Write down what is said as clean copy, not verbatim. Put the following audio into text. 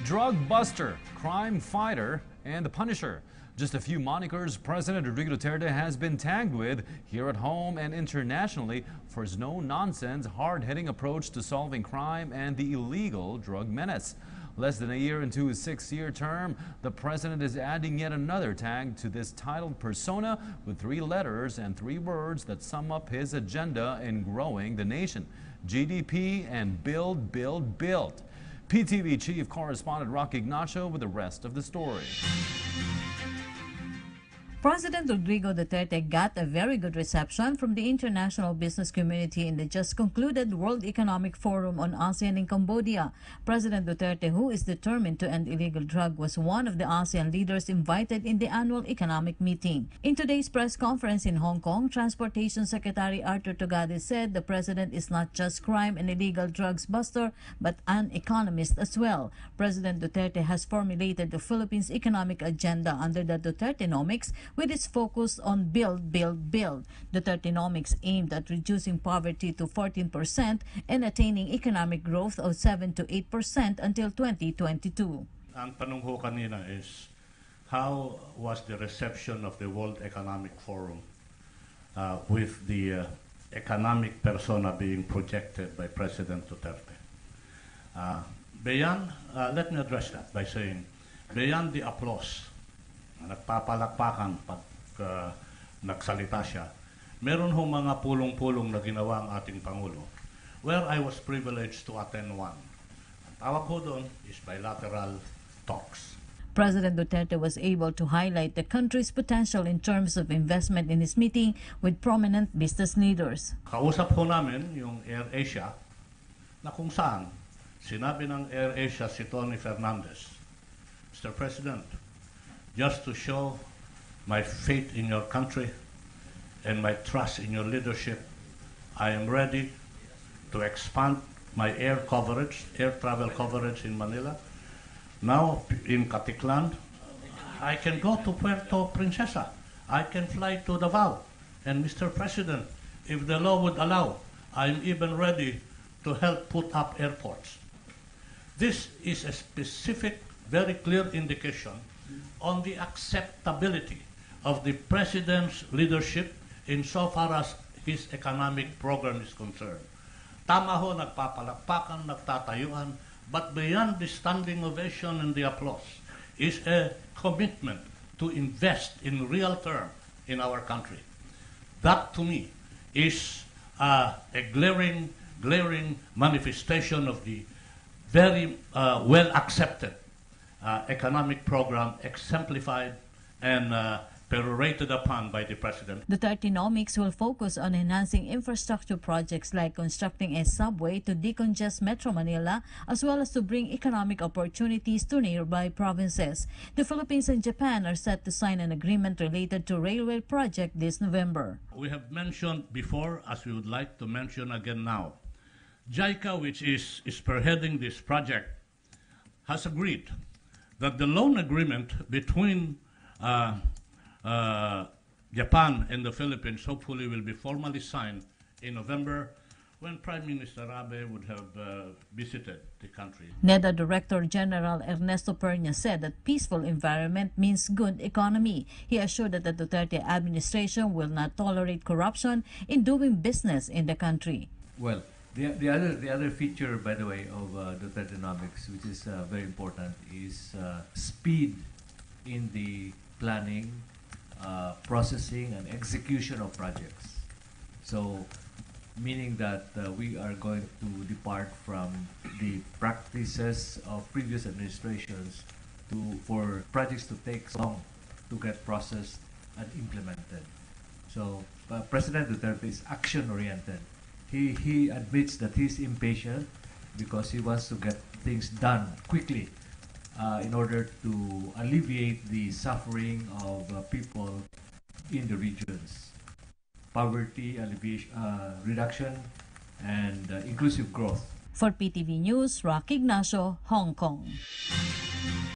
Drug buster, crime fighter, and the Punisher. Just a few monikers President Rodrigo Duterte has been tagged with here at home and internationally for his no-nonsense, hard-hitting approach to solving crime and the illegal drug menace. Less than a year into his 6-year term, the president is adding yet another tag to this titled persona with 3 letters and 3 words that sum up his agenda in growing the nation: GDP and build, build, build. PTV Chief Correspondent Rocky Ignacio with the rest of the story. President Rodrigo Duterte got a very good reception from the international business community in the just concluded World Economic Forum on ASEAN in Cambodia. President Duterte, who is determined to end illegal drug, was one of the ASEAN leaders invited in the annual economic meeting. In today's press conference in Hong Kong, Transportation Secretary Arthur Togade said the president is not just crime and illegal drugs buster, but an economist as well. President Duterte has formulated the Philippines' economic agenda under the Dutertenomics, with its focus on build, build, build. The Dutertenomics aimed at reducing poverty to 14% and attaining economic growth of 7 to 8% until 2022. Ang tanong ko kanina is, how was the reception of the World Economic Forum with the economic persona being projected by President Duterte? Let me address that by saying, beyond the applause, nagpapalakpakan pag nagsalita siya, meron hong mga pulong-pulong na ginawa ang ating Pangulo, where I was privileged to attend one. Ang tawag ko doon is bilateral talks. President Duterte was able to highlight the country's potential in terms of investment in his meeting with prominent business leaders. Kausap ko namin yung AirAsia na kung saan sinabi ng AirAsia si Tony Fernandez, Mr. President, just to show my faith in your country and my trust in your leadership, I am ready to expand my air travel coverage in Manila. Now in Caticlan, I can go to Puerto Princesa. I can fly to Davao. And Mr. President, if the law would allow, I'm even ready to help put up airports. This is a specific, very clear indication on the acceptability of the President's leadership insofar as his economic program is concerned. Tama ho, nagpapalakpakan, nagtatayuan, but beyond the standing ovation and the applause is a commitment to invest in real terms in our country. That, to me, is a glaring manifestation of the very well-accepted economic program exemplified and perorated upon by the President. The Dutertenomics will focus on enhancing infrastructure projects like constructing a subway to decongest Metro Manila, as well as to bring economic opportunities to nearby provinces. The Philippines and Japan are set to sign an agreement related to railway project this November. We have mentioned before, as we would like to mention again now, JICA, which is spearheading this project, has agreed that the loan agreement between Japan and the Philippines hopefully will be formally signed in November, when Prime Minister Abe would have visited the country. NEDA Director General Ernesto Perña said that peaceful environment means good economy. He assured that the Duterte administration will not tolerate corruption in doing business in the country. Well, the other feature, by the way, of Dutertenomics, which is very important, is speed in the planning, processing, and execution of projects. So, meaning that we are going to depart from the practices of previous administrations for projects to take so long to get processed and implemented. So, President Duterte is action-oriented. He admits that he's impatient because he wants to get things done quickly in order to alleviate the suffering of people in the regions. Poverty reduction and inclusive growth. For PTV News, Rocky Ignacio, Hong Kong.